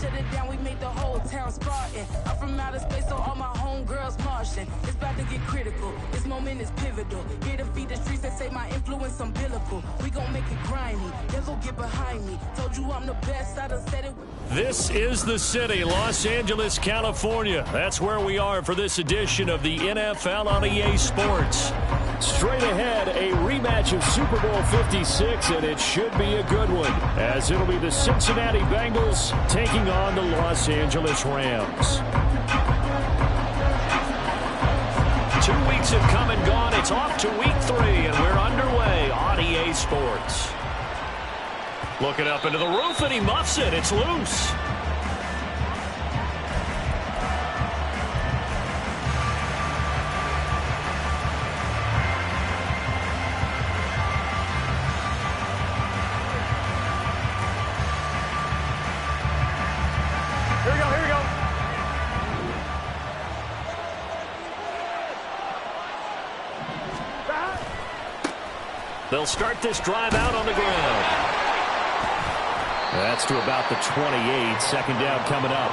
shut it down, we made the whole town Spartan. I'm from outer space, so all my homegirls Martian. It's about to get critical, this moment is pivotal. Here to feed the streets that say my influence umbilical. We gon' make it grimy, they'll go get behind me. Told you I'm the best, I done said it. This is the city, Los Angeles, California. That's where we are for this edition of the NFL on EA Sports. Straight ahead, a rematch of Super Bowl 56, and it should be a good one, as it'll be the Cincinnati Bengals taking on the Los Angeles Rams. 2 weeks have come and gone. It's off to week 3, and we're underway on EA Sports. Looking up into the roof, and he muffs it. It's loose. They'll start this drive out on the ground. That's to about the 28. Second down coming up.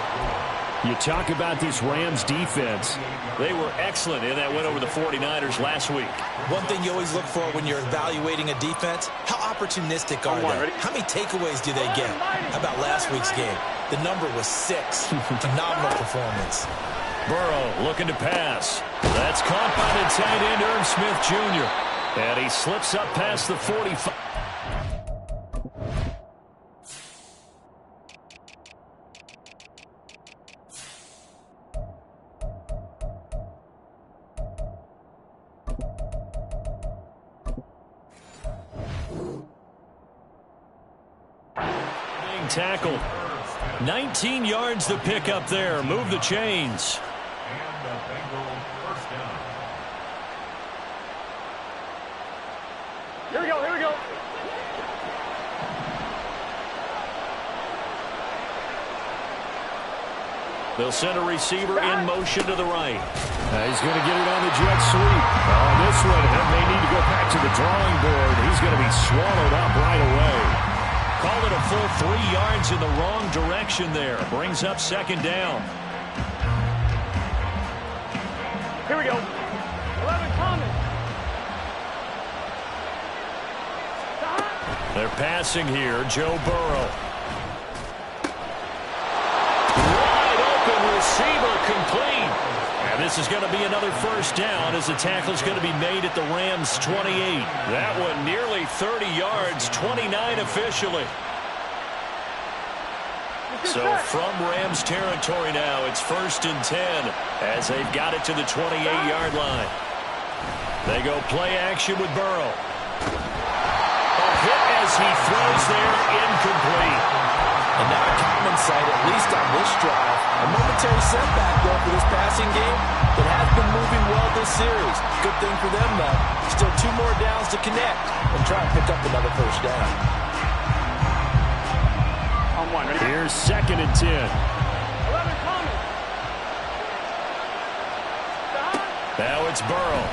You talk about this Rams defense. They were excellent in that win over the 49ers last week. One thing you always look for when you're evaluating a defense, how opportunistic are they? How many takeaways do they get? How about last week's game? The number was 6. Phenomenal performance. Burrow looking to pass. That's caught by the tight end, Irv Smith Jr. And he slips up past the 45. Being tackled. 19 yards to pick up there. Move the chains. Here we go. They'll send a receiver in motion to the right. He's going to get it on the jet sweep. On this one, and they need to go back to the drawing board. He's going to be swallowed up right away. Call it a full 3 yards in the wrong direction there. Brings up second down. Here we go. 11 coming. They're passing here. Joe Burrow. Receiver complete. And this is going to be another first down as the tackle is going to be made at the Rams' 28. That one nearly 30 yards, 29 officially. So from Rams territory now, it's 1st and 10 as they've got it to the 28-yard line. They go play action with Burrow. A hit as he throws there, incomplete. And not a common sight, at least on this drive. A momentary setback, though, for this passing game that has been moving well this series. Good thing for them, though. Still 2 more downs to connect and try and pick up another first down. On one, ready? Here's 2nd and 10. 11 coming. Now it's Burrow.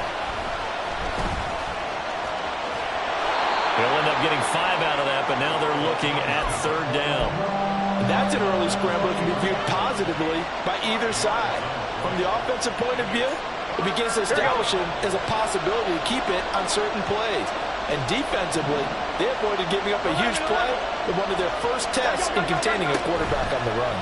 They'll end up getting 5 out of that, but now they're looking at 3rd down. And that's an early scramble that can be viewed positively by either side. From the offensive point of view, it begins to establish it as a possibility to keep it on certain plays. And defensively, they avoided giving up a huge play in one of their first tests in containing a quarterback on the run.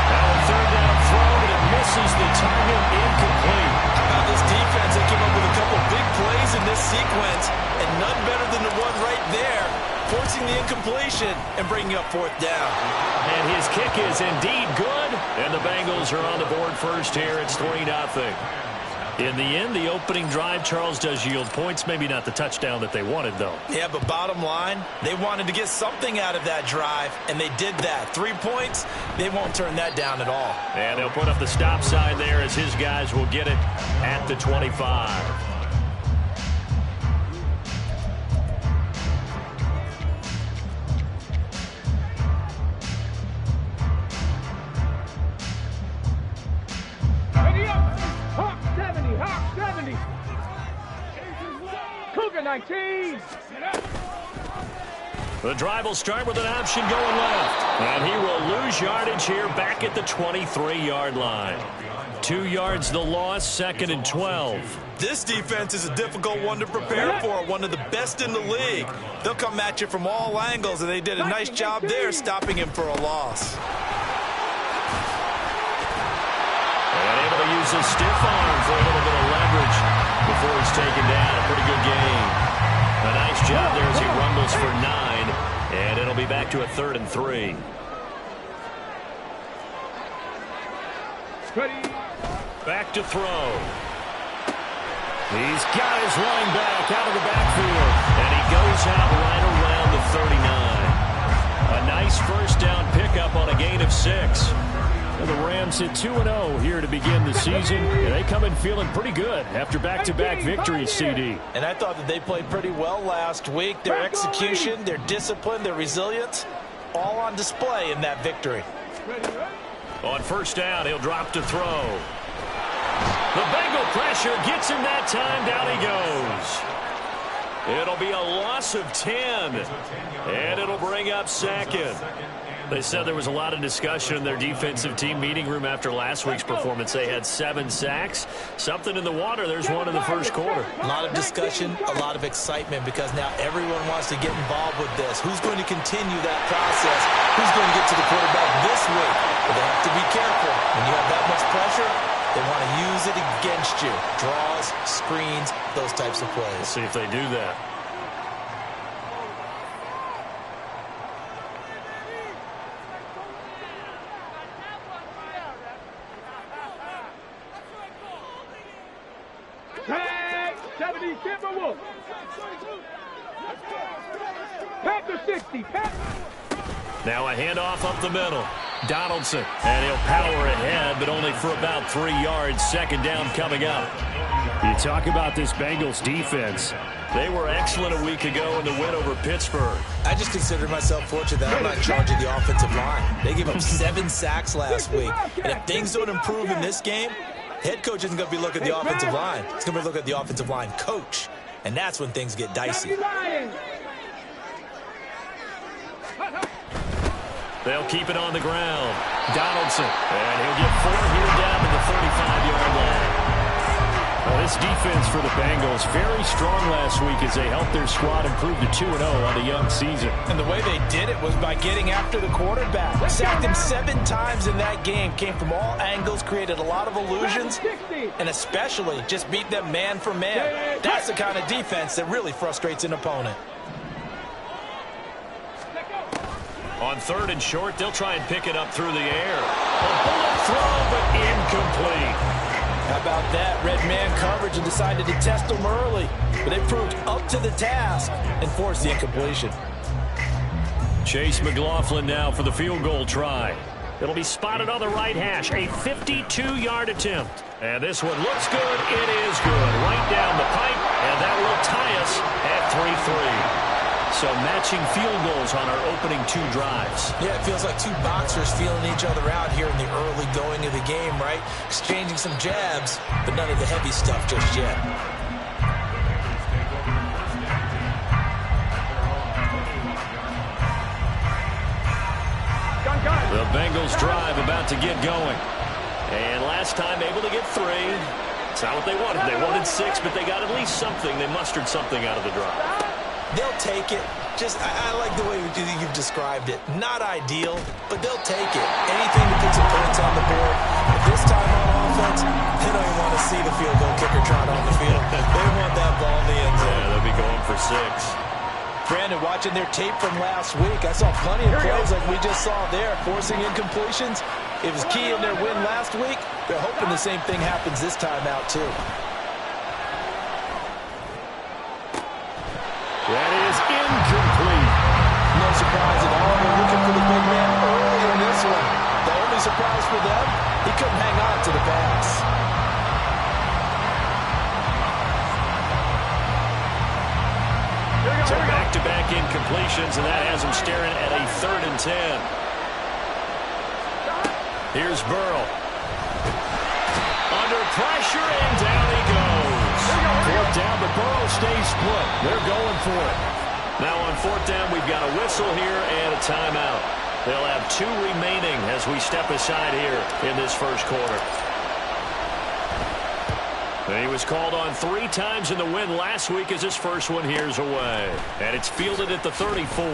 Now a 3rd down throw, but it misses the target, incomplete. How about this defense? They came up with a couple big plays in this sequence, and none better than the one right there, forcing the incompletion and bringing up 4th down. And his kick is indeed good, and the Bengals are on the board first here. It's 3-0. In the end, the opening drive, Charles, does yield points. Maybe not the touchdown that they wanted, though. Yeah, but bottom line, they wanted to get something out of that drive, and they did that. 3 points, they won't turn that down at all. And they'll put up the stop sign there as his guys will get it at the 25. Hawk 70. Cougar 19. The drive will start with an option going left. And he will lose yardage here back at the 23-yard line. 2 yards the loss, 2nd and 12. This defense is a difficult one to prepare for, one of the best in the league. They'll come at you from all angles, and they did a nice job there stopping him for a loss. And able to use his stiff arm for a little bit of leverage before he's taken down. A pretty good game. A nice job there as he rumbles for 9, and it'll be back to a 3rd and 3. Back to throw. He's got his running back out of the backfield, and he goes out right around the 39. A nice first down pickup on a gain of 6. And the Rams hit 2-0 here to begin the season, and they come in feeling pretty good after back-to-back victories, CD. And I thought that they played pretty well last week. Their execution, their discipline, their resilience, all on display in that victory. On first down, he'll drop to throw. The Bengal pressure gets him that time. Down he goes. It'll be a loss of 10, and it'll bring up 2nd. They said there was a lot of discussion in their defensive team meeting room after last week's performance. They had 7 sacks. Something in the water. There's one in the first quarter. A lot of discussion, a lot of excitement, because now everyone wants to get involved with this. Who's going to continue that process? Who's going to get to the quarterback this week? But they have to be careful. When you have that much pressure, they want to use it against you. Draws, screens, those types of plays. We'll see if they do that. Now a handoff up the middle. Donaldson, and he'll power ahead, but only for about 3 yards. 2nd down coming up. You talk about this Bengals defense. They were excellent a week ago in the win over Pittsburgh. I just consider myself fortunate that I'm not in charge of the offensive line. They gave up 7 sacks last week. And if things don't improve in this game, head coach isn't going to be looking at the offensive line. He's going to be looking at the offensive line coach. And that's when things get dicey. They'll keep it on the ground. Donaldson, and he'll get 4 here down to the 35-yard line. Well, this defense for the Bengals, very strong last week as they helped their squad improve to 2-0 on the young season. And the way they did it was by getting after the quarterback. Sacked him 7 times in that game. Came from all angles, created a lot of illusions, and especially just beat them man for man. That's the kind of defense that really frustrates an opponent. On 3rd and short, they'll try and pick it up through the air. A bullet throw, but incomplete. How about that? Red man coverage and decided to test them early. But they proved up to the task and forced the incompletion. Chase McLaughlin now for the field goal try. It'll be spotted on the right hash. A 52-yard attempt. And this one looks good. It is good. Right down the pipe. And that will tie us at 3-3. So matching field goals on our opening 2 drives. Yeah, it feels like 2 boxers feeling each other out here in the early going of the game, right? Exchanging some jabs, but none of the heavy stuff just yet. The Bengals drive about to get going. And last time able to get 3. It's not what they wanted. They wanted 6, but they got at least something. They mustered something out of the drive. They'll take it. I like the way you've described it. Not ideal, but they'll take it. Anything to put some points on the board. But this time on offense, they don't even want to see the field goal kicker trot on the field. They want that ball in the end zone. Yeah, they'll be going for 6. Brandon, watching their tape from last week, I saw plenty of plays like we just saw there, forcing incompletions. It was key in their win last week. They're hoping the same thing happens this time out, too. That is incomplete. No surprise at all. They're looking for the big man early in this one. The only surprise for them, he couldn't hang on to the pass. So back-to-back incompletions, and that has him staring at a 3rd and 10. Here's Burrow. Under pressure, and down he goes. Fourth down, but Burrow stays put. They're going for it. Now on fourth down, we've got a whistle here and a timeout. They'll have 2 remaining as we step aside here in this first quarter. And he was called on 3 times in the win last week as his first one here's away. And it's fielded at the 34.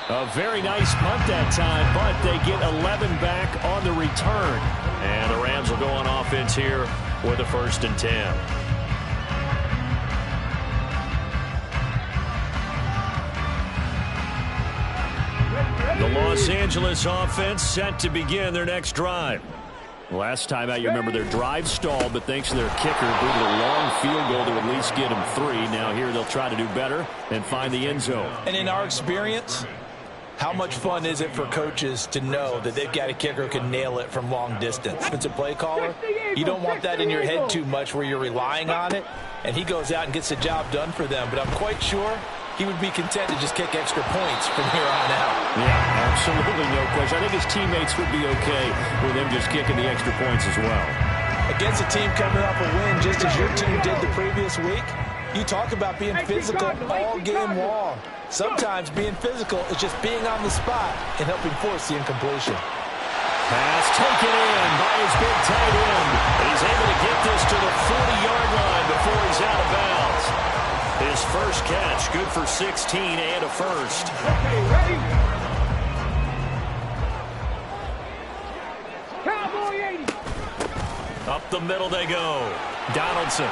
A very nice punt that time, but they get 11 back on the return. And the Rams will go on offense here with a 1st and 10. The Los Angeles offense set to begin their next drive. Last time out, you remember their drive stalled, but thanks to their kicker, booted a long field goal to at least get them 3. Now here they'll try to do better and find the end zone. And in our experience, how much fun is it for coaches to know that they've got a kicker who can nail it from long distance? If it's a play caller, you don't want that in your head too much where you're relying on it, and he goes out and gets the job done for them. But I'm quite sure he would be content to just kick extra points from here on out. Yeah, absolutely no question. I think his teammates would be okay with him just kicking the extra points as well. Against a team coming off a win just as your team did the previous week, you talk about being physical all game long. Sometimes being physical is just being on the spot and helping force the incompletion. Pass taken in by his big tight end. He's able to get this to the 40-yard line before he's out of bounds. His first catch, good for 16 and a first. Okay, ready? Cowboy 80. Up the middle they go. Donaldson.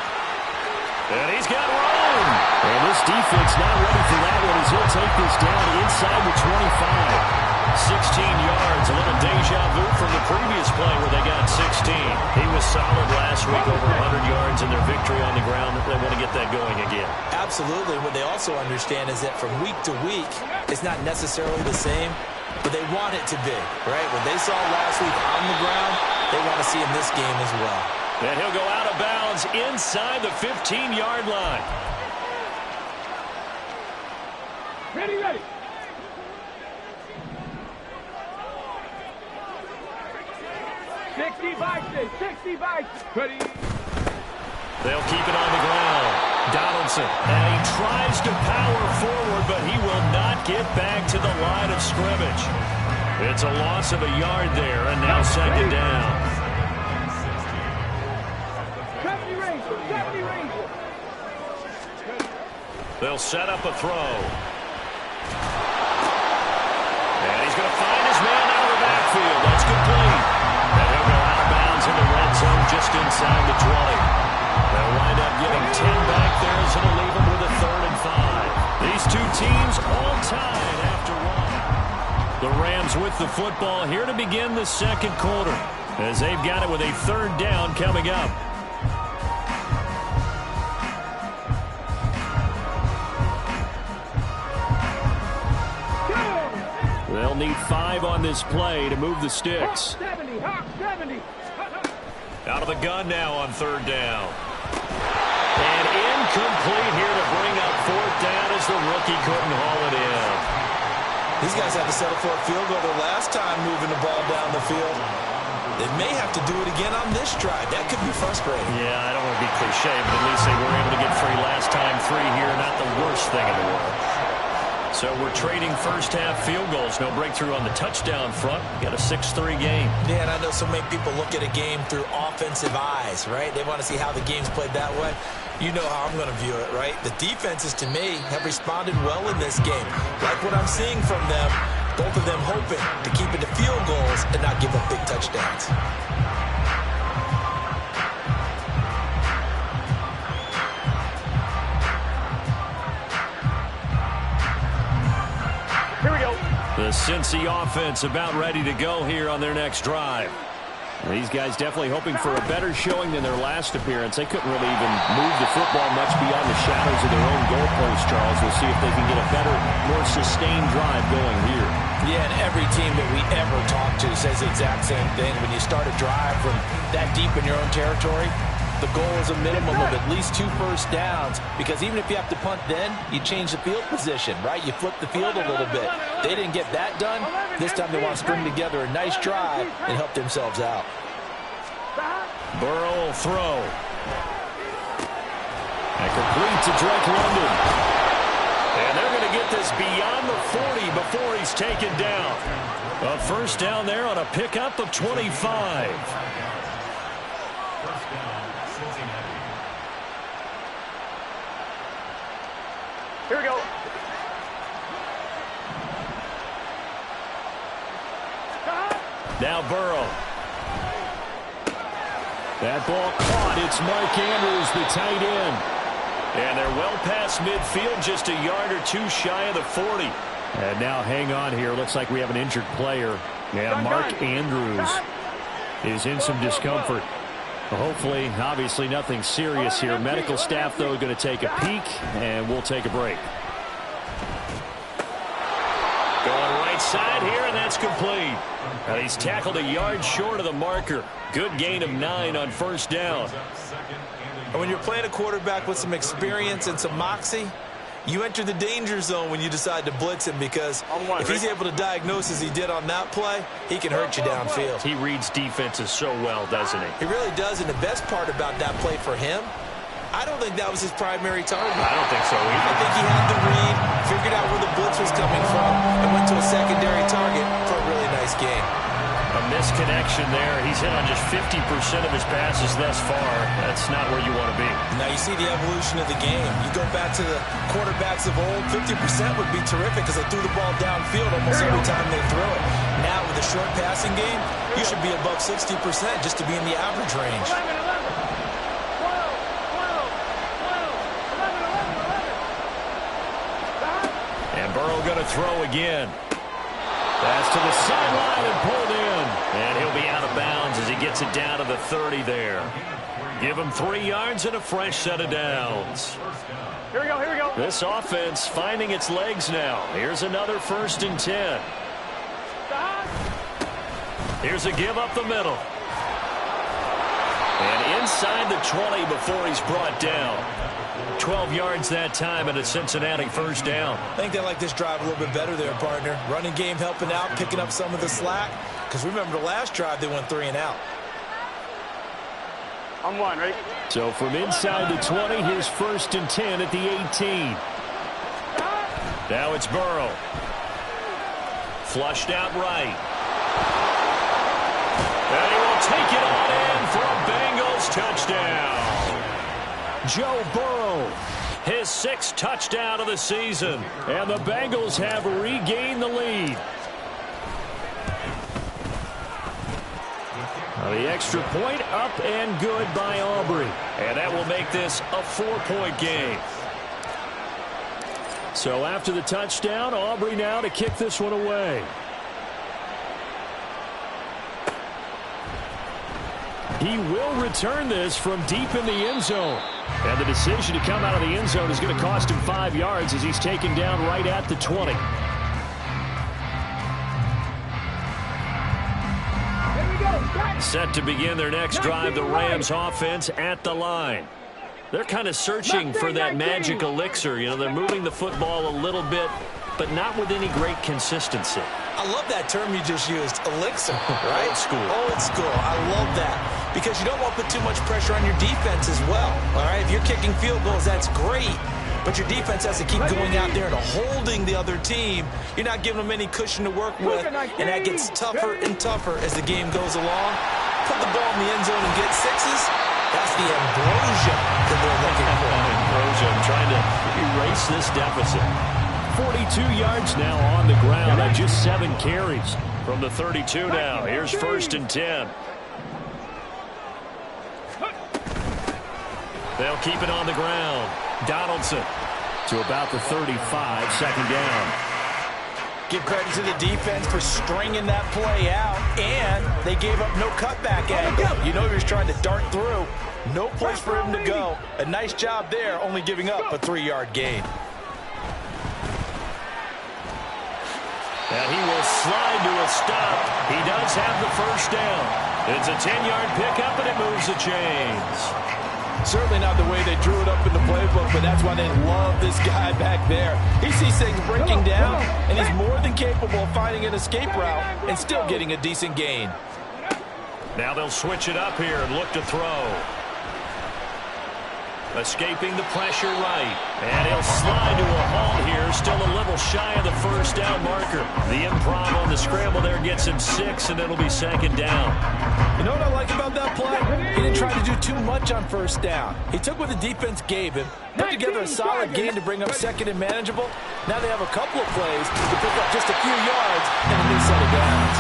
And he's got room. And this defense not ready for that one as he'll take this down inside the 25. 16 yards, a little deja vu from the previous play where they got 16. He was solid last week, over 100 yards in their victory on the ground. They want to get that going again. Absolutely. What they also understand is that from week to week, it's not necessarily the same, but they want it to be, right? What they saw last week on the ground, they want to see in this game as well. And he'll go out of bounds inside the 15-yard line. Ready, ready. Ready. They'll keep it on the ground. Donaldson, and he tries to power forward, but he will not get back to the line of scrimmage. It's a loss of a yard there, and now second down. 70 Ranger. They'll set up a throw. And he's going to find his man out of the backfield. That's complete. And he'll go out of bounds in the red zone just inside the 20. They'll wind up getting 10 back there, so it'll leave them with a 3rd and 5. These two teams all tied after one. The Rams with the football here to begin the second quarter as they've got it with a 3rd down coming up. They'll need 5 on this play to move the sticks. 70. Out of the gun now on 3rd down. And incomplete here to bring up 4th down as the rookie couldn't haul it in. These guys had to settle for a field goal their last time moving the ball down the field. They may have to do it again on this drive. That could be frustrating. Yeah, I don't want to be cliche, but at least they were able to get 3 last time. 3 here, not the worst thing in the world. So we're trading first-half field goals. No breakthrough on the touchdown front. Got a 6-3 game. Yeah, and I know so many people look at a game through offensive eyes, right? They want to see how the game's played that way. You know how I'm going to view it, right? The defenses, to me, have responded well in this game. Like what I'm seeing from them, both of them hoping to keep it to field goals and not give up big touchdowns. The Cincy offense about ready to go here on their next drive. These guys definitely hoping for a better showing than their last appearance. They couldn't really even move the football much beyond the shadows of their own goalpost, Charles. We'll see if they can get a better, more sustained drive going here. Yeah, and every team that we ever talk to says the exact same thing. When you start a drive from that deep in your own territory, the goal is a minimum of at least 2 first downs, because even if you have to punt then, you change the field position, right? You flip the field a little bit. They didn't get that done. This time they want to string together a nice drive and help themselves out. Burrow will throw. And complete to Drake London. to get this beyond the 40 before he's taken down. A first down there on a pickup of 25. Here we go. Now Burrow. That ball caught. It's Mark Andrews, the tight end. And they're well past midfield, just a yard or two shy of the 40. And now hang on here. Looks like we have an injured player. Yeah, Mark Andrews is in some discomfort. Hopefully, obviously nothing serious here. Medical staff, though, going to take a peek, and we'll take a break. Going right side here, and that's complete. He's tackled a yard short of the marker. Good gain of 9 on first down. And when you're playing a quarterback with some experience and some moxie, you enter the danger zone when you decide to blitz him, because if he's able to diagnose as he did on that play, he can hurt you downfield. He reads defenses so well, doesn't he? He really does, and the best part about that play for him, I don't think that was his primary target. I don't think so either. I think he had the read, figured out where the blitz was coming from, and went to a secondary target for a really nice game. A misconnection there. He's hit on just 50% of his passes thus far. That's not where you want to be. Now you see the evolution of the game. You go back to the quarterbacks of old, 50% would be terrific because they threw the ball downfield almost every time they threw it. Now with a short passing game, you should be above 60% just to be in the average range. 11, 12, 11. And Burrow going to throw again. Pass to the sideline and pulled in. And he'll be out of bounds as he gets it down to the 30 there. Give him 3 yards and a fresh set of downs. Here we go, here we go. This offense finding its legs now. Here's another 1st and 10. Here's a give up the middle. And inside the 20 before he's brought down. 12 yards that time, and a Cincinnati first down. I think they like this drive a little bit better there, partner. Running game helping out, picking up some of the slack. Because remember the last drive, they went 3 and out. On 1, ready? So from inside the 20, here's 1st and 10 at the 18. Now it's Burrow. Flushed out right. And he will take it on in for a Bengals touchdown. Joe Burrow, his 6th touchdown of the season. And the Bengals have regained the lead. The extra point up and good by Aubrey. And that will make this a 4-point game. So after the touchdown, Aubrey now to kick this one away. He will return this from deep in the end zone. And the decision to come out of the end zone is going to cost him 5 yards as he's taken down right at the 20. Set to begin their next drive, the Rams offense at the line. They're kind of searching for that magic elixir. You know, they're moving the football a little bit, but not with any great consistency. I love that term you just used, elixir, right? Old school. Old school. I love that. Because you don't want to put too much pressure on your defense as well. All right, if you're kicking field goals, that's great. But your defense has to keep going out there and holding the other team. You're not giving them any cushion to work with, and that gets tougher and tougher as the game goes along. Put the ball in the end zone and get 6s. That's the ambrosia that they're looking for. Ambrosia, I'm trying to erase this deficit. 42 yards now on the ground on just 7 carries from the 32 now. Here's 1st and 10. They'll keep it on the ground. Donaldson to about the 35, 2nd down. Give credit to the defense for stringing that play out, and they gave up no cutback angle. You know he was trying to dart through. No place for him to go. A nice job there, only giving up a 3-yard gain. And he will slide to a stop. He does have the first down. It's a 10-yard pickup, and it moves the chains. Certainly not the way they drew it up in the playbook, but that's why they love this guy back there. He sees things breaking down, and he's more than capable of finding an escape route and still getting a decent gain. Now they'll switch it up here and look to throw. Escaping the pressure right. And he'll slide to a halt here. Still a little shy of the first down marker. The improv on the scramble there gets him 6, and it'll be second down. You know what I like about that play? He didn't try to do too much on first down. He took what the defense gave him, put together a solid game to bring up second and manageable. Now they have a couple of plays to pick up just a few yards and a new set of downs.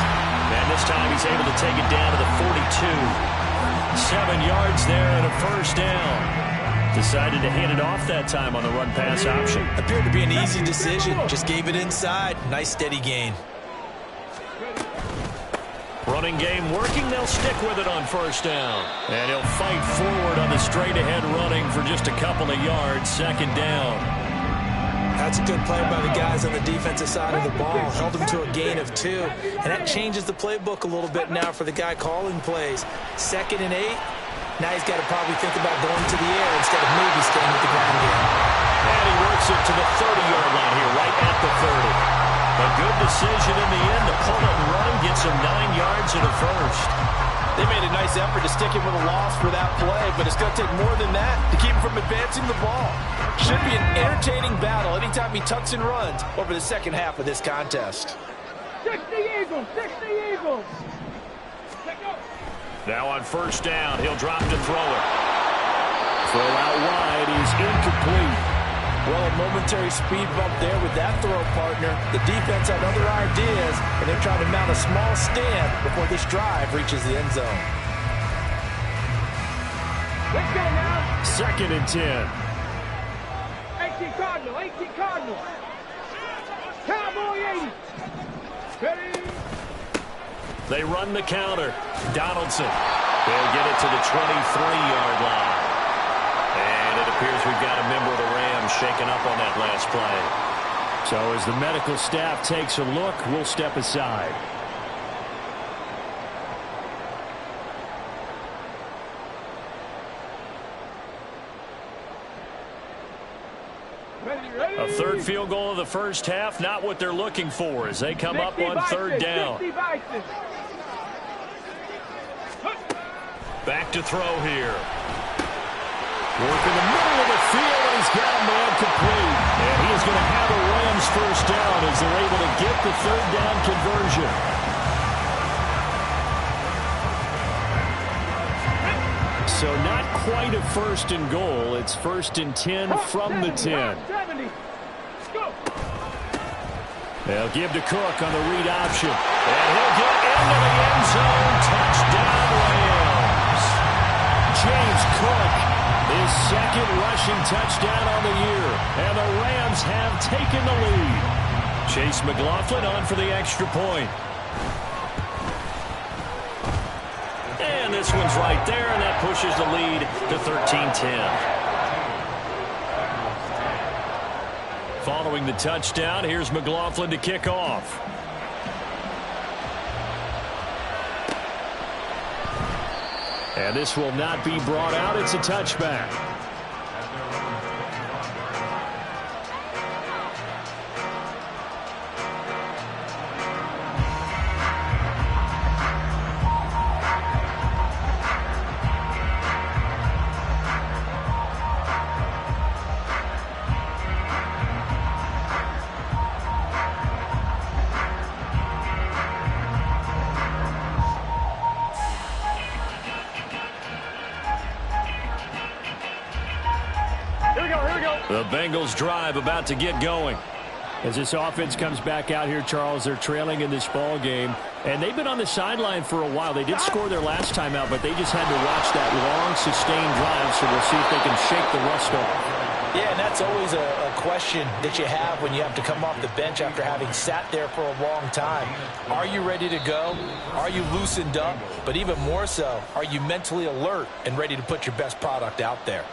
And this time he's able to take it down to the 42. 7 yards there and a first down. Decided to hand it off that time on the run-pass option. Appeared to be an easy decision. Just gave it inside. Nice steady gain. Running game working. They'll stick with it on first down. And he'll fight forward on the straight-ahead running for just a couple of yards. Second down. That's a good play by the guys on the defensive side of the ball. Held him to a gain of 2. And that changes the playbook a little bit now for the guy calling plays. 2nd and 8. Now he's got to probably think about going to the air instead of maybe staying with the ground game. And he works it to the 30-yard line here, right at the 30. A good decision in the end to pull it and run, gets him 9 yards and a first. They made a nice effort to stick him with a loss for that play, but it's going to take more than that to keep him from advancing the ball. Should be an entertaining battle anytime he tucks and runs over the second half of this contest. 60 Eagles, 60 Eagles. Now on first down, he'll drop to throw it. Throw out wide is incomplete. Well, a momentary speed bump there with that throw, partner. The defense had other ideas, and they're trying to mount a small stand before this drive reaches the end zone. Let's go now. 2nd and 10. 18 Cardinal, 18 Cardinal. Cowboy 80. Ready. They run the counter. Donaldson. They'll get it to the 23-yard line. And it appears we've got a member of the Rams shaken up on that last play. So as the medical staff takes a look, we'll step aside. A third field goal of the first half, not what they're looking for as they come up on third down. Back to throw here. Work in the middle of the field, and he's got a man complete. And he is going to have a Rams first down as they're able to get the third down conversion. So not quite a first and goal. It's 1st and 10 from the 10. They'll give to Cook on the read option. And he'll get into the end zone. Touchdown, Rams. James Cook, his 2nd rushing touchdown on the year. And the Rams have taken the lead. Chase McLaughlin on for the extra point. And this one's right there, and that pushes the lead to 13-10. Following the touchdown, here's McLaughlin to kick off. And this will not be brought out. It's a touchback. The Bengals drive about to get going. As this offense comes back out here, Charles, they're trailing in this ball game. And they've been on the sideline for a while. They did score their last time out, but they just had to watch that long, sustained drive. So we'll see if they can shake the rust off. Yeah, and that's always a question that you have when you have to come off the bench after having sat there for a long time. Are you ready to go? Are you loosened up? But even more so, are you mentally alert and ready to put your best product out there?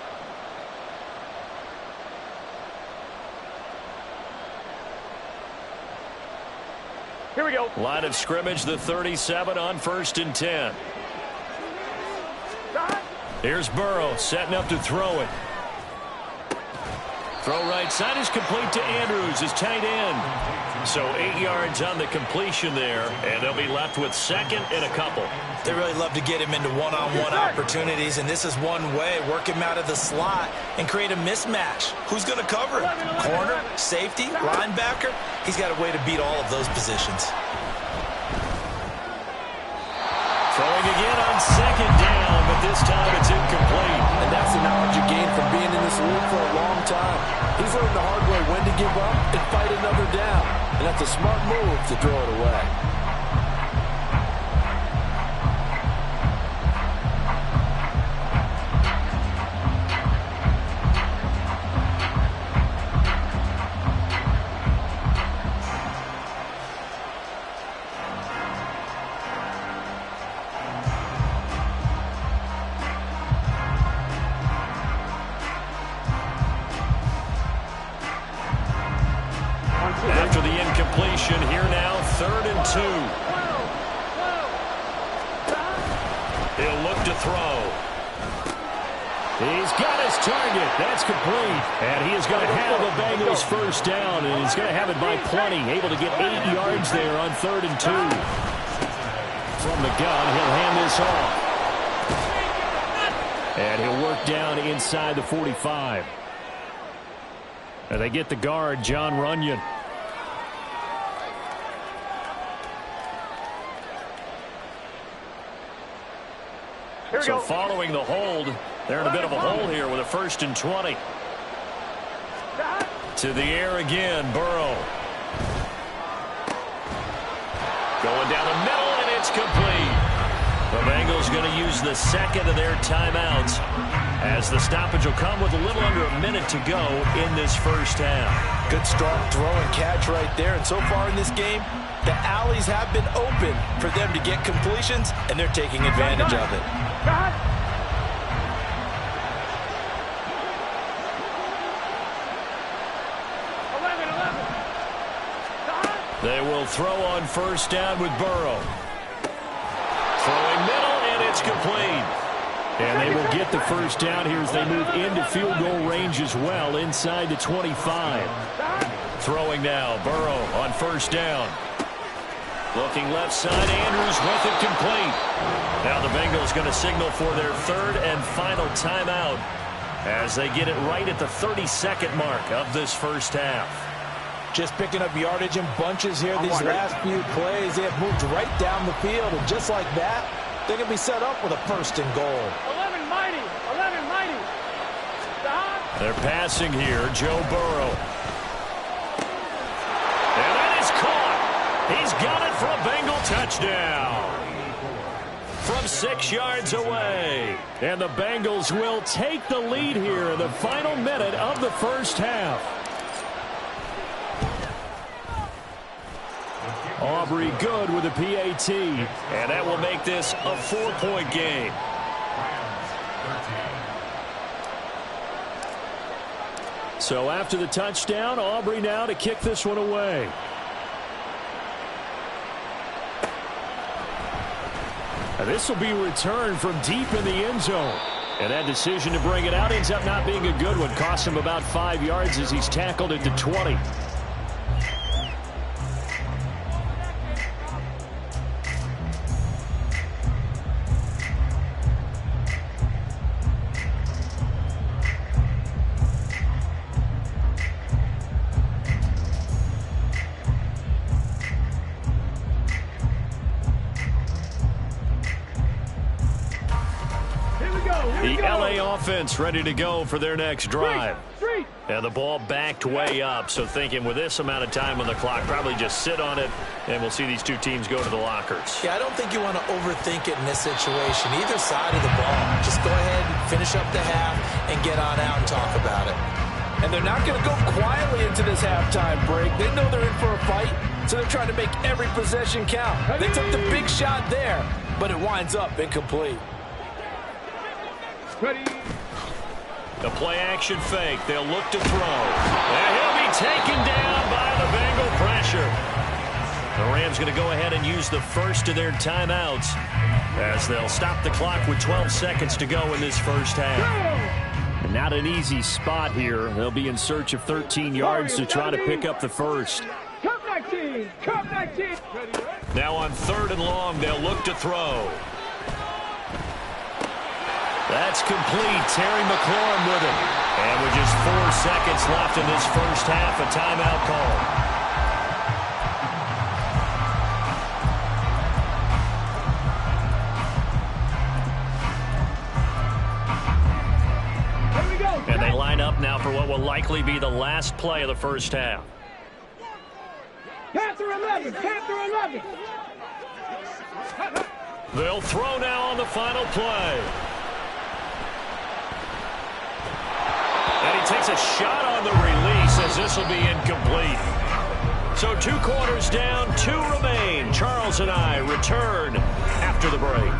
Here we go. Line of scrimmage, the 37 on 1st and 10. Here's Burrow setting up to throw it. Throw right side is complete to Andrews, his tight end. So 8 yards on the completion there, and they'll be left with second and a couple. They really love to get him into one-on-one opportunities, and this is one way. Work him out of the slot and create a mismatch. Who's going to cover him? Corner, safety, linebacker? He's got a way to beat all of those positions. Throwing again on second down, but this time it's incomplete. And that's the knowledge you gain from being in this league for a long time. He's learned the hard way when to give up and fight another down. And that's a smart move to throw it away. After the incompletion, here now, 3rd and 2. He'll look to throw. He's got his target. That's complete. And he is going to have the Bengals first down, and he's going to have it by plenty. Able to get 8 yards there on 3rd and 2. From the gun, he'll hand this off. And he'll work down inside the 45. And they get the guard, John Runyon. So following the hold, they're in a bit of a hole here with a 1st and 20. To the air again, Burrow. Going down the middle, and it's complete. The Bengals going to use the second of their timeouts as the stoppage will come with a little under a minute to go in this first half. Good strong throw and catch right there. And so far in this game, the alleys have been open for them to get completions, and they're taking advantage of it. They will throw on first down with Burrow. Throwing middle, and it's complete. And they will get the first down here as they move into field goal range as well inside the 25. Throwing now, Burrow on first down. Looking left side, Andrews with it complete. Now the Bengals going to signal for their 3rd and final timeout as they get it right at the 32nd mark of this first half. Just picking up yardage in bunches here these last few plays. They have moved right down the field, and just like that, they're going to be set up with a 1st and goal. 11 mighty. They're passing here, Joe Burrow. And that is caught. He's got it for a Bengal touchdown. From 6 yards away. And the Bengals will take the lead here in the final minute of the first half. Aubrey good with a PAT. And that will make this a 4-point game. So after the touchdown, Aubrey now to kick this one away. And this will be returned from deep in the end zone. And that decision to bring it out ends up not being a good one. Cost him about 5 yards as he's tackled at the 20. The LA offense ready to go for their next drive. And the ball backed way up, so thinking with this amount of time on the clock, probably just sit on it, and we'll see these two teams go to the lockers. Yeah, I don't think you want to overthink it in this situation. Either side of the ball, just go ahead and finish up the half and get on out and talk about it. And they're not going to go quietly into this halftime break. They know they're in for a fight, so they're trying to make every possession count. They took the big shot there, but it winds up incomplete. Ready. The play-action fake. They'll look to throw. And he'll be taken down by the Bengal pressure. The Rams going to go ahead and use the first of their timeouts as they'll stop the clock with 12 seconds to go in this first half. And not an easy spot here. They'll be in search of 13 yards to try to pick up the first. Come back to Now on 3rd and long, they'll look to throw. That's complete. Terry McLaurin with it. And with just 4 seconds left in this first half, a timeout call. And they line up now for what will likely be the last play of the first half. Panther 11, Panther 11. They'll throw now on the final play. And he takes a shot on the release as this will be incomplete. So 2 quarters down, 2 remain. Charles and I return after the break.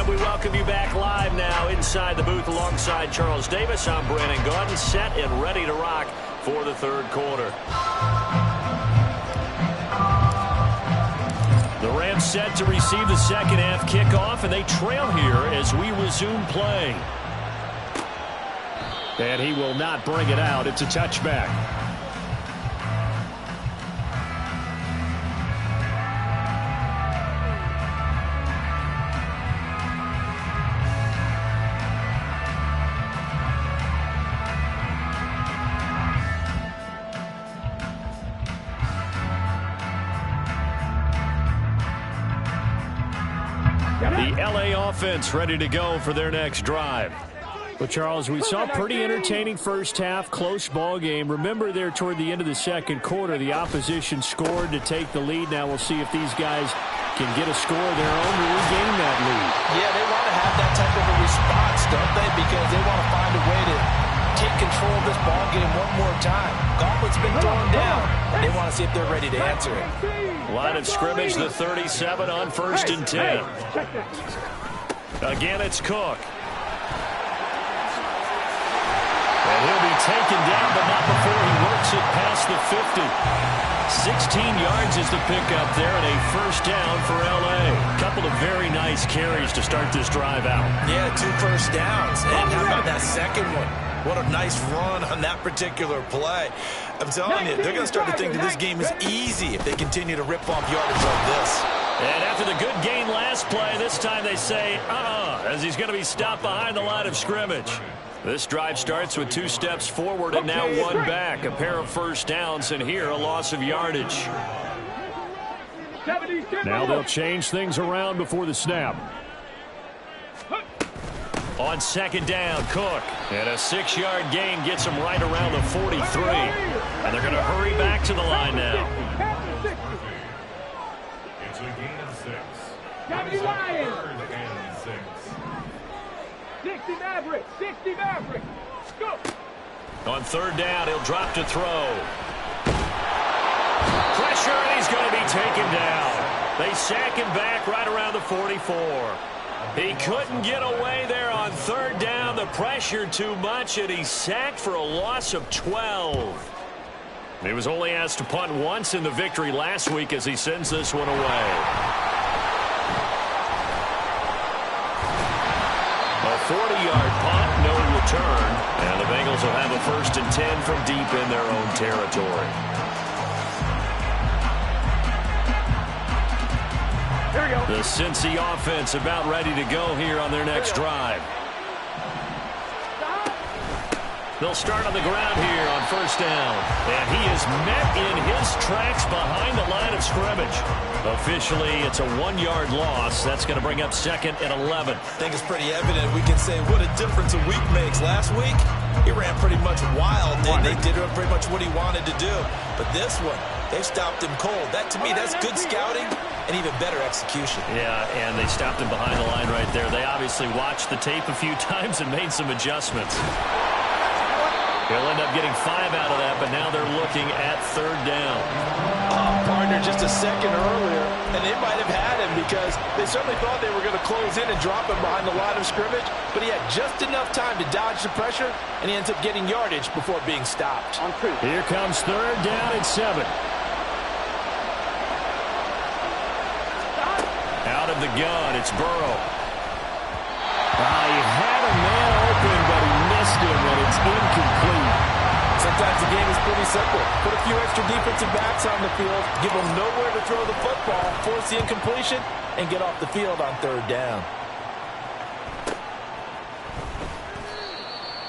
We welcome you back live now inside the booth alongside Charles Davis. I'm Brandon Gaudin, set and ready to rock for the 3rd quarter. The Rams set to receive the second half kickoff, and they trail here as we resume play. And he will not bring it out. It's a touchback. The L.A. offense ready to go for their next drive. Well, Charles, we saw a pretty entertaining first half, close ball game. Remember there toward the end of the second quarter, the opposition scored to take the lead. Now we'll see if these guys can get a score of their own to regain that lead. Yeah, they want to have that type of a response, don't they? Because they want to find a way to take control of this ball game one more time. Gauntlet's been thrown down, and they want to see if they're ready to answer it. Line of scrimmage, the 37 on 1st and 10. Again, it's Cook. And he'll be taken down, but not before he works it past the 50. 16 yards is the pickup there, and a first down for L.A. Couple of very nice carries to start this drive out. Yeah, 2 first downs. And how about that second one? What a nice run on that particular play. I'm telling you, they're going to start to think that this game is easy if they continue to rip off yardage like this. And after the good gain last play, this time they say, as he's going to be stopped behind the line of scrimmage. This drive starts with 2 steps forward and now 1 back. A pair of first downs, and here a loss of yardage. Now they'll change things around before the snap. On 2nd down, Cook. And a 6-yard gain gets him right around the 43. And they're going to hurry back to the line now. It's a gain of 6. It's 3rd and 6. 60 Maverick, 60 Maverick. Go. On 3rd down, he'll drop to throw. Pressure, and he's going to be taken down. They sack him back right around the 44. He couldn't get away there on 3rd down. The pressure too much, and he's sacked for a loss of 12. He was only asked to punt once in the victory last week as he sends this one away. A 40-yard punt, no return, and the Bengals will have a 1st and 10 from deep in their own territory. The Cincy offense about ready to go here on their next drive. They'll start on the ground here on 1st down. And he is met in his tracks behind the line of scrimmage. Officially, it's a 1-yard loss. That's going to bring up 2nd and 11. I think it's pretty evident. We can say what a difference a week makes. Last week, he ran pretty much wild, and they did pretty much what he wanted to do. But this one, they stopped him cold. That, to me, that's good scouting and even better execution. Yeah, and they stopped him behind the line right there. They obviously watched the tape a few times and made some adjustments. He'll end up getting 5 out of that, but now they're looking at 3rd down. Partner just a second earlier, and they might have had him because they certainly thought they were going to close in and drop him behind the line of scrimmage, but he had just enough time to dodge the pressure, and he ends up getting yardage before being stopped. Here comes 3rd down at 7. Out of the gun, it's Burrow. incomplete. Sometimes the game is pretty simple. Put a few extra defensive backs on the field, give them nowhere to throw the football, force the incompletion, and get off the field on third down.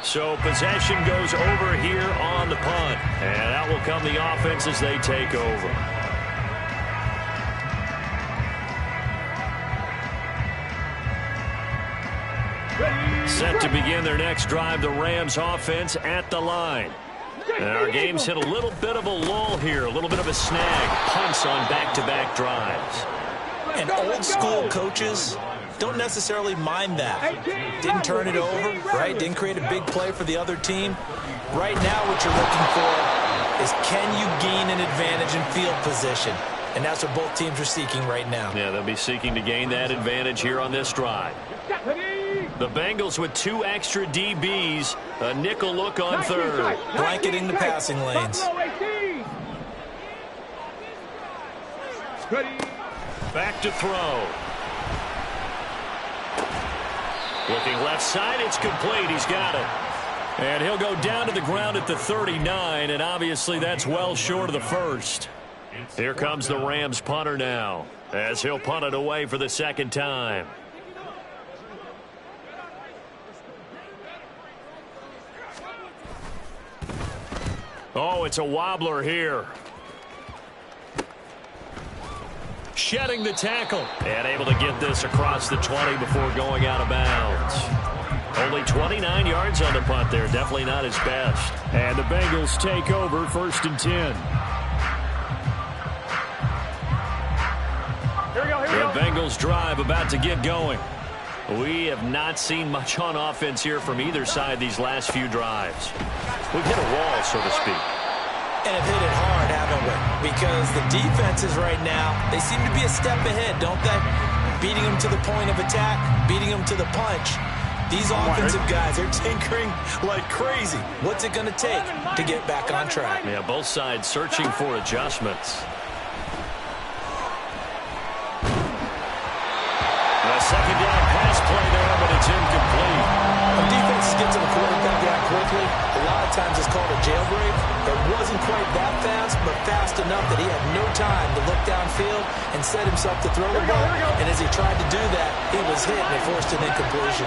So possession goes over here on the punt. And out will come the offense as they take over. Set to begin their next drive, the Rams offense at the line. And our game's hit a little bit of a lull here, a little bit of a snag. Punts on back-to-back drives. And old school coaches don't necessarily mind that. Didn't turn it over, right? Didn't create a big play for the other team. Right now what you're looking for is, can you gain an advantage in field position? And that's what both teams are seeking right now. Yeah, they'll be seeking to gain that advantage here on this drive. The Bengals with 2 extra DBs, a nickel look on third. Blanketing the passing lanes. Back to throw. Looking left side, it's complete. He's got it. And he'll go down to the ground at the 39, and obviously that's well short of the first. Here comes the Rams punter now, as he'll punt it away for the second time. Oh, it's a wobbler here. Shedding the tackle. And able to get this across the 20 before going out of bounds. Only 29 yards on the punt there. Definitely not his best. And the Bengals take over 1st and 10. Here we go, here we go. The Bengals drive about to get going. We have not seen much on offense here from either side these last few drives. We've hit a wall, so to speak. And have hit it hard, haven't we? Because the defenses right now, they seem to be a step ahead, don't they? Beating them to the point of attack, beating them to the punch. These offensive guys are tinkering like crazy. What's it going to take to get back on track? Yeah, both sides searching for adjustments. A second down pass play there, but it's incomplete. When defenses get to the quarterback that quickly, a lot of times it's called a jailbreak. It wasn't quite that fast, but fast enough that he had no time to look downfield and set himself to throw the ball. And as he tried to do that, he was hit and it forced an incompletion.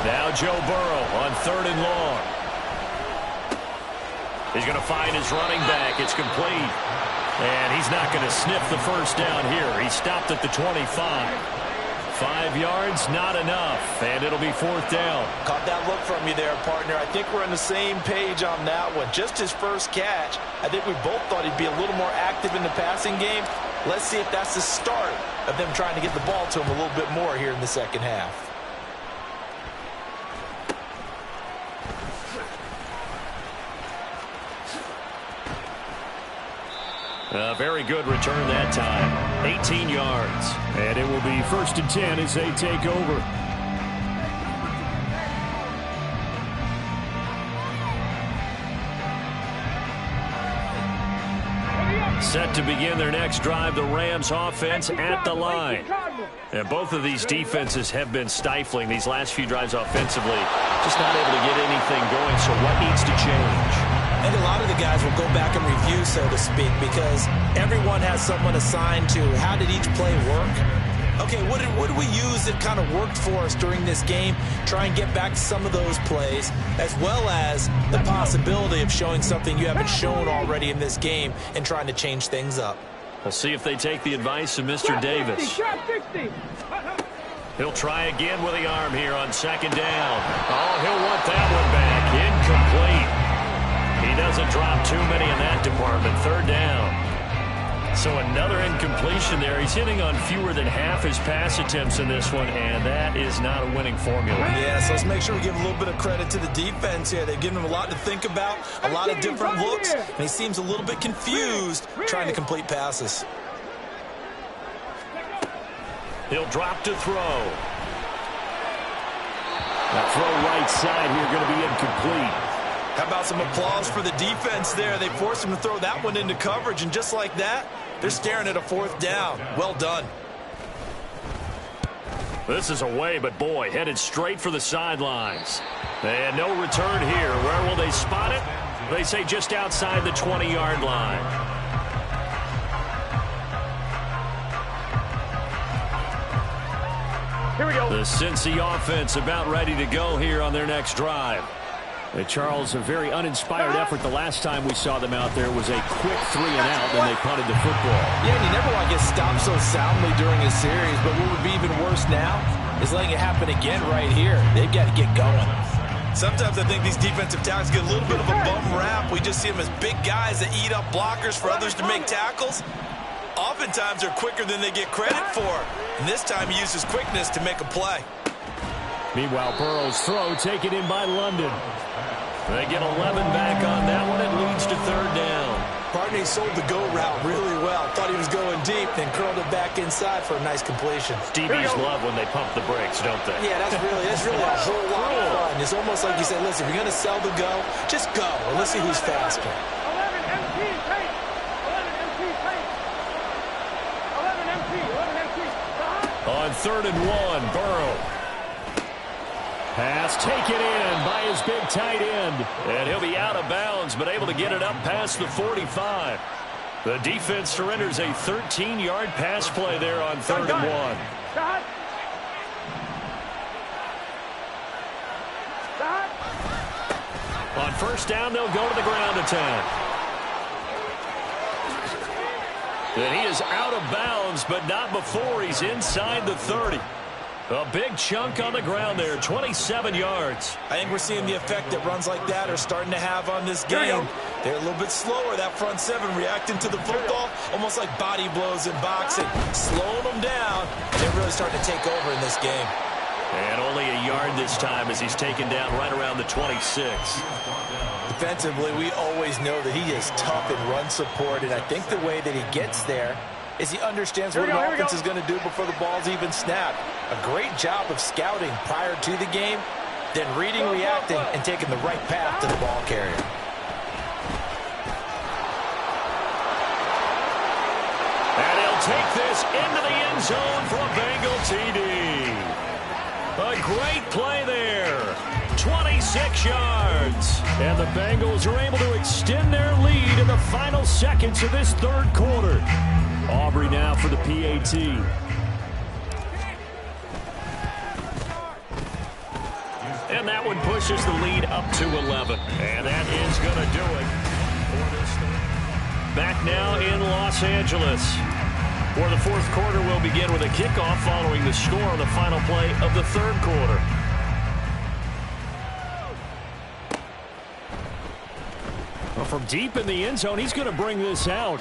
Now Joe Burrow on 3rd and long. He's going to find his running back. It's complete. And he's not going to sniff the first down here. He stopped at the 25. 5 yards, not enough. And it'll be 4th down. Caught that look from you there, partner. I think we're on the same page on that one. Just his first catch. I think we both thought he'd be a little more active in the passing game. Let's see if that's the start of them trying to get the ball to him a little bit more here in the second half. A very good return that time. 18 yards. And it will be 1st and 10 as they take over. Set to begin their next drive, the Rams offense at the line. And both of these defenses have been stifling these last few drives offensively. Just not able to get anything going, so what needs to change? I think a lot of the guys will go back and review, so to speak, because everyone has someone assigned to how did each play work. Okay, what did we use that kind of worked for us during this game? Try and get back to some of those plays, as well as the possibility of showing something you haven't shown already in this game and trying to change things up. Let's see if they take the advice of Mr. Davis. He'll try again with the arm here on 2nd down. Oh, he'll want that one back. Incomplete. He doesn't drop too many in that department. 3rd down. So another incompletion there. He's hitting on fewer than half his pass attempts in this one, and that is not a winning formula. Yeah, so let's make sure we give a little bit of credit to the defense here. They've given him a lot to think about, a lot of different looks, and he seems a little bit confused trying to complete passes. He'll drop to throw. That throw right side here going to be incomplete. How about some applause for the defense there? They forced him to throw that one into coverage, and just like that, they're staring at a 4th down. Well done. This is away, but boy, headed straight for the sidelines. And no return here. Where will they spot it? They say just outside the 20-yard line. Here we go. The Cincy offense about ready to go here on their next drive. Charles, a very uninspired effort the last time we saw them out there was a quick 3-and-out, then they punted the football. Yeah, and you never want to get stopped so soundly during a series, but what would be even worse now is letting it happen again right here. They've got to get going. Sometimes I think these defensive tackles get a little bit of a bum rap. We just see them as big guys that eat up blockers for others to make tackles. Oftentimes they're quicker than they get credit for. And this time he used his quickness to make a play. Meanwhile, Burrow's throw taken in by London. They get 11 back on that one. It leads to third down. Barney sold the go route really well. Thought he was going deep, then curled it back inside for a nice completion. DBs love when they pump the brakes, don't they? Yeah, that's really a whole lot of fun. It's almost like you said, listen, if you're going to sell the go, just go. And let's see who's faster. 11 MT, pace. 11 MT, pace. 11 MT. On 3rd and 1, Burrow. Pass taken in by his big tight end. And he'll be out of bounds, but able to get it up past the 45. The defense surrenders a 13-yard pass play there on 3rd and 1. Stop. On 1st down, they'll go to the ground attack. And he is out of bounds, but not before he's inside the 30. A big chunk on the ground there, 27 yards. I think we're seeing the effect that runs like that are starting to have on this game. They're a little bit slower, that front seven, reacting to the football, almost like body blows in boxing, slowing them down. They're really starting to take over in this game. And only a yard this time as he's taken down right around the 26. Defensively, we always know that he is tough in run support, and I think the way that he gets there is he understands what an offense is going to do before the ball's even snapped. A great job of scouting prior to the game, then reading, reacting, and taking the right path to the ball carrier. And he'll take this into the end zone for a Bengal TD. A great play there. 26 yards. And the Bengals are able to extend their lead in the final seconds of this 3rd quarter. Aubrey now for the PAT. And that one pushes the lead up to 11. And that is going to do it for this. Back now in Los Angeles. For the 4th quarter, we'll begin with a kickoff following the score on the final play of the 3rd quarter. Well, from deep in the end zone, he's going to bring this out.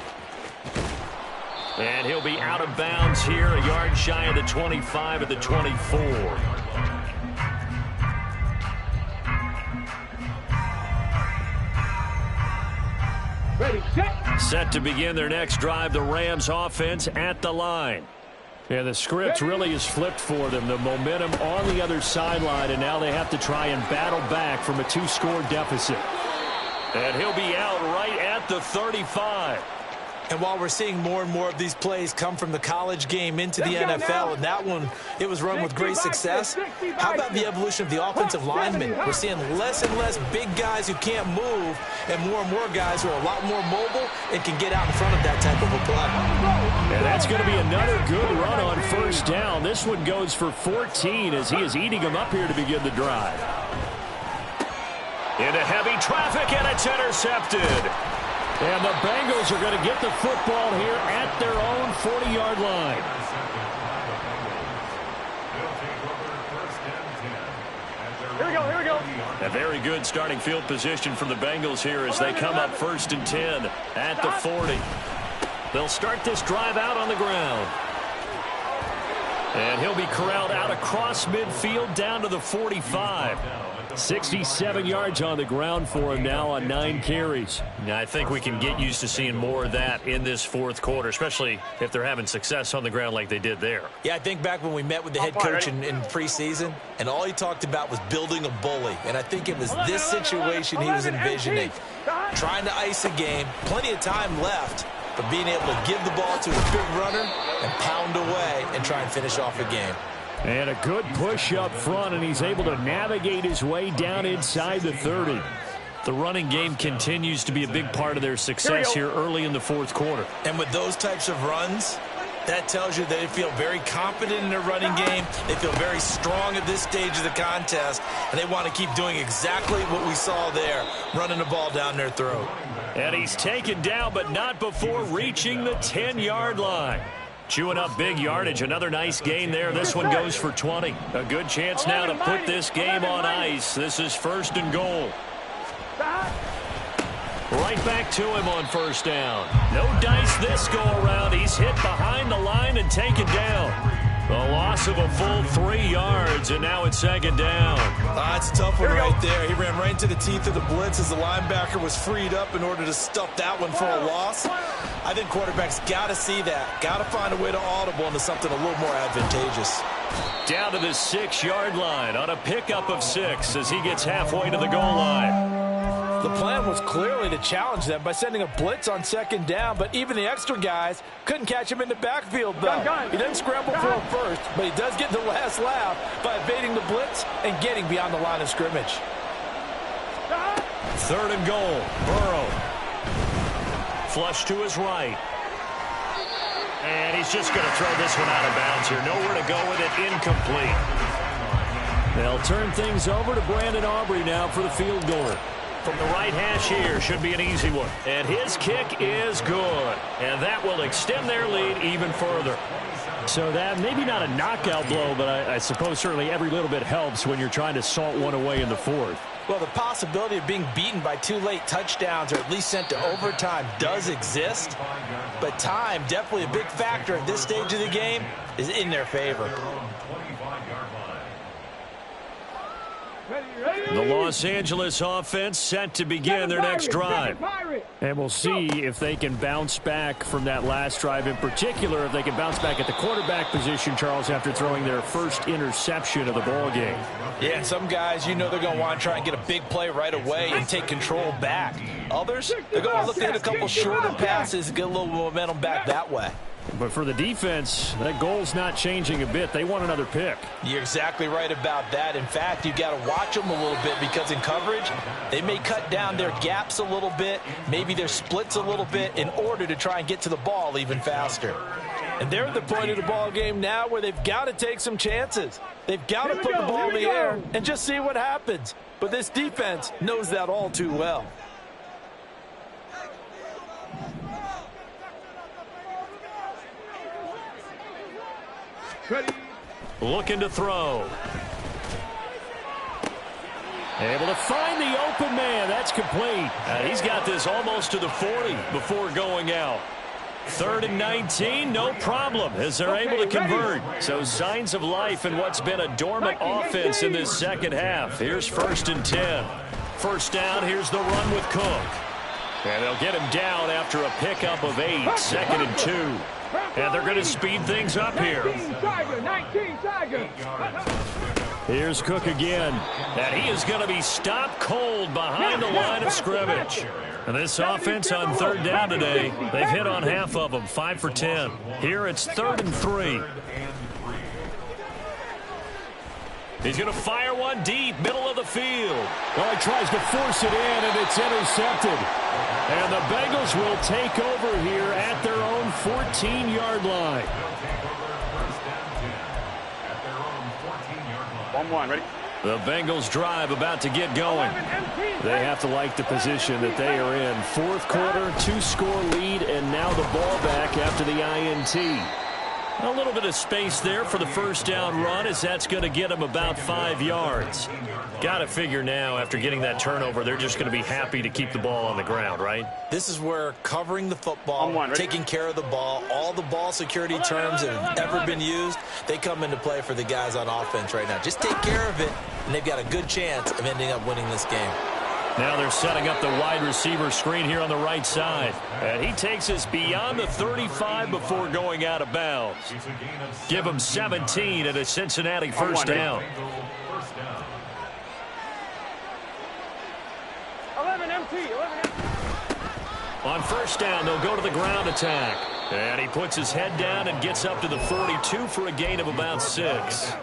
And he'll be out of bounds here, a yard shy of the 25 at the 24. Ready, Set to begin their next drive, the Rams offense at the line. Yeah, the script really is flipped for them. The momentum on the other sideline, and now they have to try and battle back from a 2-score deficit. And he'll be out right at the 35. And while we're seeing more and more of these plays come from the college game into the NFL, and that one, it was run with great success, how about the evolution of the offensive linemen? We're seeing less and less big guys who can't move and more guys who are a lot more mobile and can get out in front of that type of a play. And that's going to be another good run on 1st down. This one goes for 14 as he is eating them up here to begin the drive. Into heavy traffic, and it's intercepted. And the Bengals are going to get the football here at their own 40-yard line. Here we go. A very good starting field position from the Bengals here as they come up 1st and 10 at the 40. They'll start this drive out on the ground. And he'll be corralled out across midfield down to the 45. 67 yards on the ground for him now on 9 carries. I think we can get used to seeing more of that in this 4th quarter, especially if they're having success on the ground like they did there. Yeah, I think back when we met with the head coach in preseason, and all he talked about was building a bully. And I think it was this situation he was envisioning. Trying to ice a game, plenty of time left, but being able to give the ball to a big runner and pound away and try and finish off a game. And a good push up front, and he's able to navigate his way down inside the 30. The running game continues to be a big part of their success here early in the fourth quarter. And with those types of runs, that tells you they feel very confident in their running game. They feel very strong at this stage of the contest, and they want to keep doing exactly what we saw there, running the ball down their throat. And he's taken down, but not before reaching the 10-yard line. Chewing up big yardage. Another nice gain there. This one goes for 20. A good chance now to put this game on ice. This is 1st and goal. Right back to him on 1st down. No dice this go-around. He's hit behind the line and taken down. A loss of a full 3 yards, and now it's 2nd down. That's a tough one right there. He ran right into the teeth of the blitz as the linebacker was freed up in order to stuff that one for a loss. I think quarterbacks got to see that. Got to find a way to audible into something a little more advantageous. Down to the 6-yard line on a pickup of 6 as he gets halfway to the goal line. The plan was clearly to challenge them by sending a blitz on 2nd down, but even the extra guys couldn't catch him in the backfield, though. He doesn't scramble for him first, but he does get the last laugh by evading the blitz and getting beyond the line of scrimmage. 3rd and goal. Burrow. Flush to his right. And he's just going to throw this one out of bounds here. Nowhere to go with it. Incomplete. They'll turn things over to Brandon Aubrey now for the field goal. From the right hash here, should be an easy one. And his kick is good. And that will extend their lead even further. So that maybe not a knockout blow, but I suppose certainly every little bit helps when you're trying to salt one away in the 4th. Well, the possibility of being beaten by 2 late touchdowns or at least sent to overtime does exist. But time, definitely a big factor at this stage of the game, is in their favor. The Los Angeles offense set to begin their next drive. And we'll see if they can bounce back from that last drive, in particular if they can bounce back at the quarterback position, Charles, after throwing their first interception of the ball game. Yeah, and some guys, you know they're going to want to try and get a big play right away and take control back. Others, they're going to look to hit a couple shorter passes and get a little momentum back that way. But for the defense, that goal's not changing a bit. They want another pick. You're exactly right about that. In fact, you got to watch them a little bit because in coverage, they may cut down their gaps a little bit, maybe their splits a little bit in order to try and get to the ball even faster. And they're at the point of the ball game now where they've got to take some chances. They've got to put the ball in the air and just see what happens. But this defense knows that all too well. Ready. Looking to throw. Able to find the open man. That's complete. He's got this almost to the 40 before going out. 3rd and 19, no problem, as they're able to convert. So signs of life in what's been a dormant offense in this second half. Here's 1st and 10. 1st down, here's the run with Cook. And they'll get him down after a pickup of 8. 2nd and 2. And they're going to speed things up here. 19 Tiger. Here's Cook again. And he is going to be stopped cold behind the line of scrimmage. And this offense on 3rd down today, they've hit on half of them, 5 for 10. Here it's 3rd and 3. He's going to fire one deep, middle of the field. Well, he tries to force it in, and it's intercepted. And the Bengals will take over here at their own 14-yard line. 1-1, ready? The Bengals drive about to get going. They have to like the position that they are in. 4th quarter, 2-score lead, and now the ball back after the INT. A little bit of space there for the 1st down run, as that's going to get them about 5 yards. Got to figure now, after getting that turnover, they're just going to be happy to keep the ball on the ground, right? This is where covering the football, taking care of the ball, all the ball security terms that have ever been used, they come into play for the guys on offense right now. Just take care of it, and they've got a good chance of ending up winning this game. Now they're setting up the wide receiver screen here on the right side. And he takes us beyond the 35 before going out of bounds. Give him 17 at a Cincinnati 1st down. 11 MT, 11 MT. On 1st down, they'll go to the ground attack. And he puts his head down and gets up to the 42 for a gain of about 6.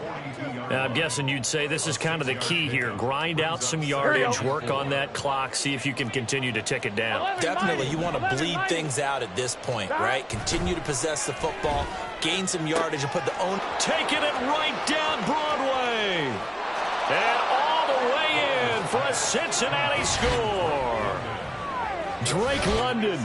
Now, I'm guessing you'd say this is kind of the key here. Grind out some yardage, work on that clock, see if you can continue to tick it down. Definitely, you want to bleed things out at this point, right? Continue to possess the football, gain some yardage, and put the own... Taking it right down Broadway. And all the way in for a Cincinnati score. Drake London,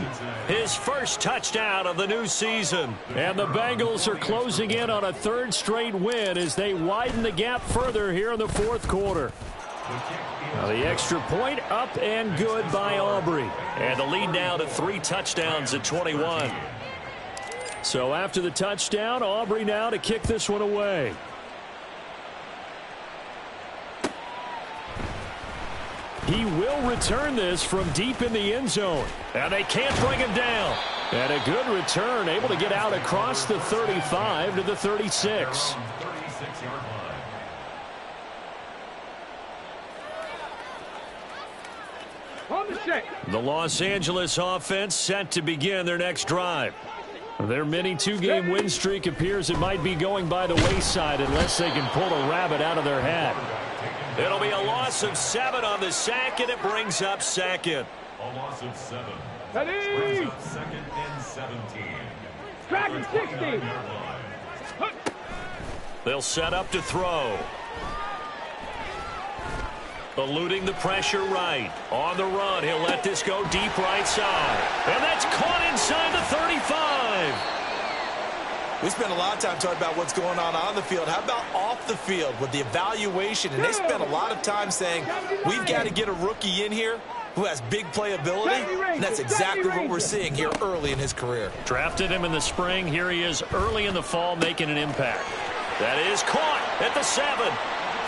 his first touchdown of the new season. And the Bengals are closing in on a third straight win as they widen the gap further here in the fourth quarter. Now the extra point up and good by Aubrey. And the lead now to 3 touchdowns at 21. So after the touchdown, Aubrey now to kick this one away. He will return this from deep in the end zone. And they can't bring him down. And a good return, able to get out across the 35 to the 36. The Los Angeles offense set to begin their next drive. Their mini 2-game win streak appears it might be going by the wayside unless they can pull a rabbit out of their hat. It'll be a loss of 7 on the sack, and it brings up second. A loss of 7. Ready? Brings up second and 17. Track and 60. They'll set up to throw. Eluding the pressure right. On the run, he'll let this go deep right side. And that's caught inside the 35. We spent a lot of time talking about what's going on the field. How about off the field with the evaluation? And they spent a lot of time saying, we've got to get a rookie in here who has big playability. And that's exactly what we're seeing here early in his career. Drafted him in the spring. Here he is early in the fall making an impact. That is caught at the 7.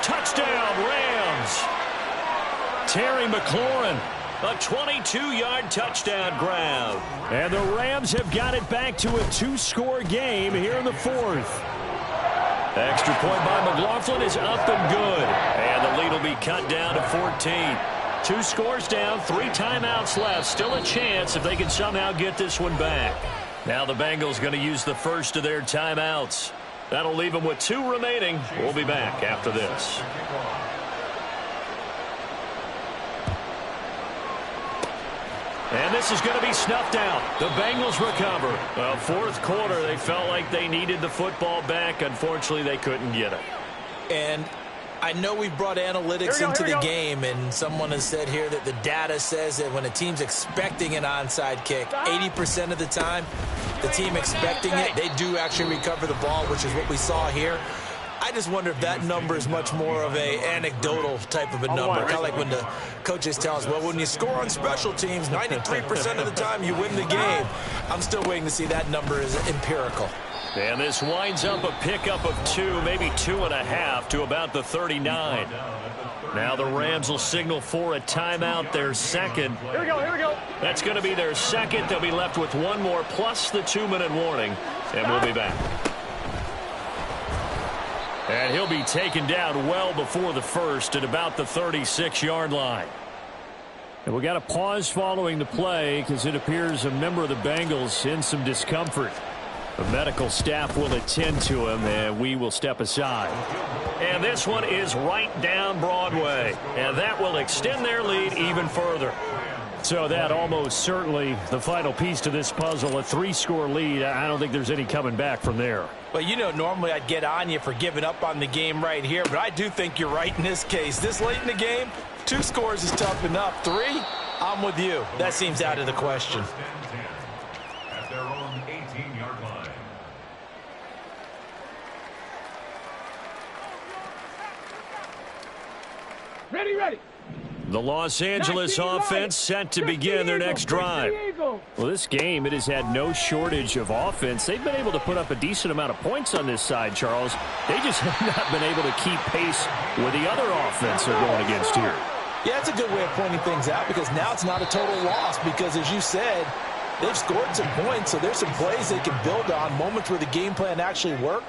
Touchdown, Rams. Terry McLaurin, a 22-yard touchdown grab. And the Rams have got it back to a 2-score game here in the fourth. Extra point by McLaughlin is up and good. And the lead will be cut down to 14. 2 scores down, 3 timeouts left. Still a chance if they can somehow get this one back. Now the Bengals going to use the first of their timeouts. That'll leave them with 2 remaining. We'll be back after this. And this is going to be snuffed out. The Bengals recover. Well, fourth quarter, they felt like they needed the football back. Unfortunately, they couldn't get it. And I know we've brought analytics into the game, and someone has said here that the data says that when a team's expecting an onside kick, 80% of the time, the team expecting it, they do actually recover the ball, which is what we saw here. I just wonder if that number is much more of a anecdotal type of a number. Kind of like when the coaches tell us, well, when you score on special teams, 93% of the time you win the game. I'm still waiting to see that number is empirical. And this winds up a pickup of 2, maybe 2.5 to about the 39. Now the Rams will signal for a timeout, their second. Here we go. That's going to be their second. They'll be left with 1 more plus the 2-minute warning. And we'll be back. And he'll be taken down well before the first at about the 36-yard line. And we got a pause following the play because it appears a member of the Bengals in some discomfort. The medical staff will attend to him, and we will step aside. And this one is right down Broadway. And that will extend their lead even further. So that almost certainly the final piece to this puzzle, a 3-score lead. I don't think there's any coming back from there. Well, you know, normally I'd get on you for giving up on the game right here, but I do think you're right in this case. This late in the game, 2 scores is tough enough. 3, I'm with you. That seems out of the question. At their own 18-yard line. Ready. The Los Angeles offense set to begin their next drive. Well, this game, it has had no shortage of offense. They've been able to put up a decent amount of points on this side, Charles. They just have not been able to keep pace with the other offense they're going against here. Yeah, it's a good way of pointing things out because now it's not a total loss because, as you said, they've scored some points, so there's some plays they can build on, moments where the game plan actually worked.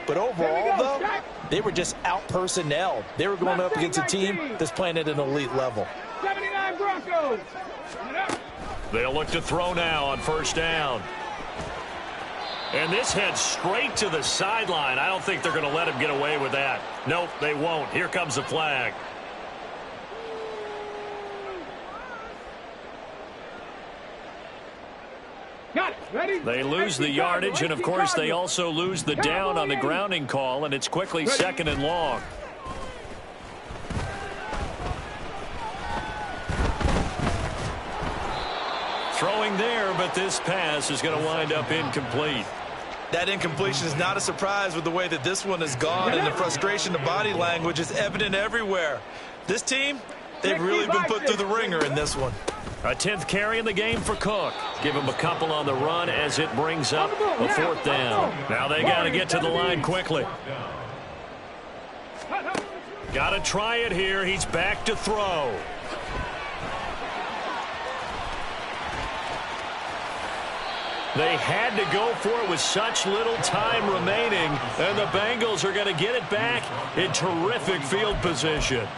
But overall, though, they were just out-personnel. They were going up against a team that's playing at an elite level. 79 Broncos. They'll look to throw now on first down. And this heads straight to the sideline. I don't think they're going to let him get away with that. Nope, they won't. Here comes the flag. They lose the yardage, and of course they also lose the down on the grounding call, and it's quickly 2nd and long. Throwing there, but this pass is going to wind up incomplete. That incompletion is not a surprise with the way that this one has gone, and the frustration, the body language is evident everywhere. This team, they've really been put through the ringer in this one. A 10th carry in the game for Cook. Give him a couple on the run as it brings up a 4th down. Now they got to get to the line quickly. Got to try it here. He's back to throw. They had to go for it with such little time remaining, and the Bengals are going to get it back in terrific field position.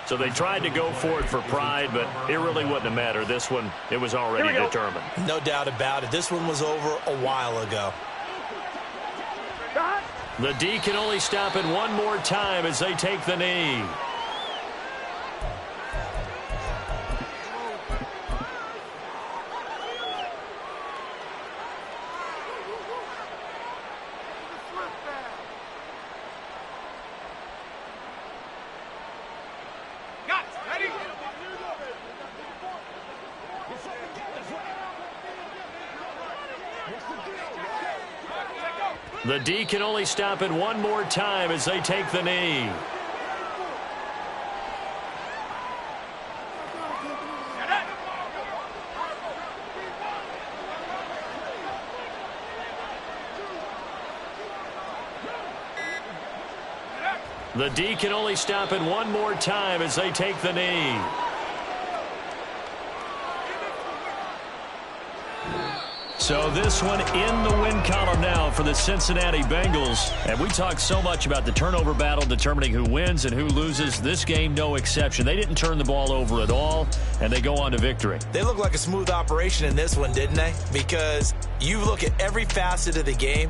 So they tried to go for it for pride, but it really wouldn't have mattered. This one, it was already determined. No doubt about it. This one was over a while ago. The D can only stop it one more time as they take the knee. The D can only stop it one more time as they take the knee. The D can only stop it one more time as they take the knee. So this one in the win column now for the Cincinnati Bengals. And we talked so much about the turnover battle determining who wins and who loses. This game, no exception. They didn't turn the ball over at all, and they go on to victory. They look like a smooth operation in this one, didn't they? Because you look at every facet of the game,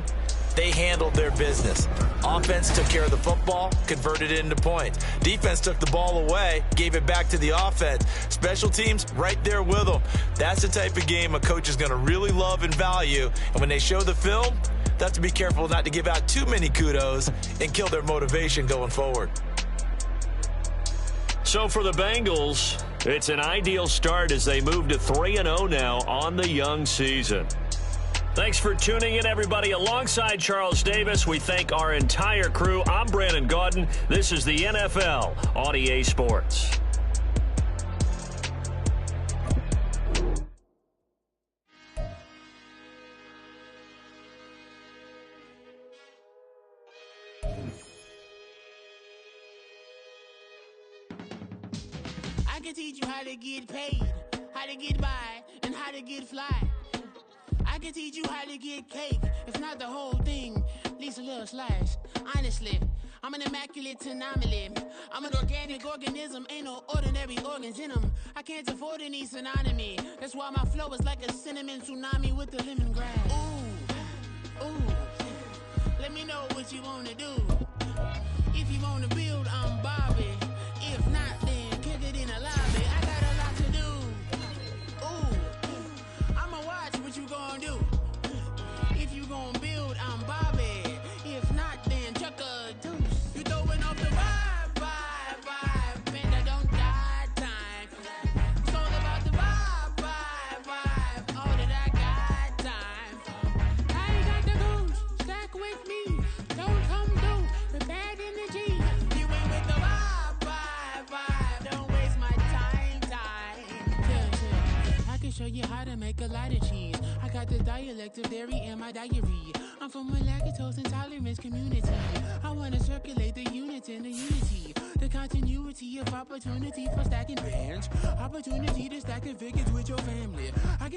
they handled their business. Offense took care of the football, converted it into points. Defense took the ball away, gave it back to the offense. Special teams right there with them. That's the type of game a coach is going to really love and value. And when they show the film, they have to be careful not to give out too many kudos and kill their motivation going forward. So for the Bengals, it's an ideal start as they move to 3-0 now on the young season. Thanks for tuning in, everybody. Alongside Charles Davis, we thank our entire crew. I'm Brandon Gaudin. This is the NFL on EA Sports. I can teach you how to get paid, how to get by, and how to get fly. I can teach you how to get cake, if not the whole thing, at least a little slice. Honestly, I'm an immaculate anomaly. I'm an organic organism, ain't no ordinary organs in them. I can't afford any synonymy. That's why my flow is like a cinnamon tsunami with the lemongrass. Ooh, ooh, let me know what you wanna do. If you wanna build, I'm Bobby. If not, then kick it in the lobby. I got a lot to do. Ooh, I'ma watch what you gonna do. If you gonna build, I'm Bobby. If not, then chuck a deuce. You throwing off the vibe, man, I don't die time. It's all about the vibe, all that I got time. I ain't got the goose, stack with me. Don't come through the bad energy. You ain't with the vibe, don't waste my time. Yeah. I can show you how to make a lot of cheese. I got the dialect of dairy in my diary. I'm from a lactose intolerance community. I want to circulate the units and the unity. The continuity of opportunity for stacking bands. Opportunity to stack figures with your family. I can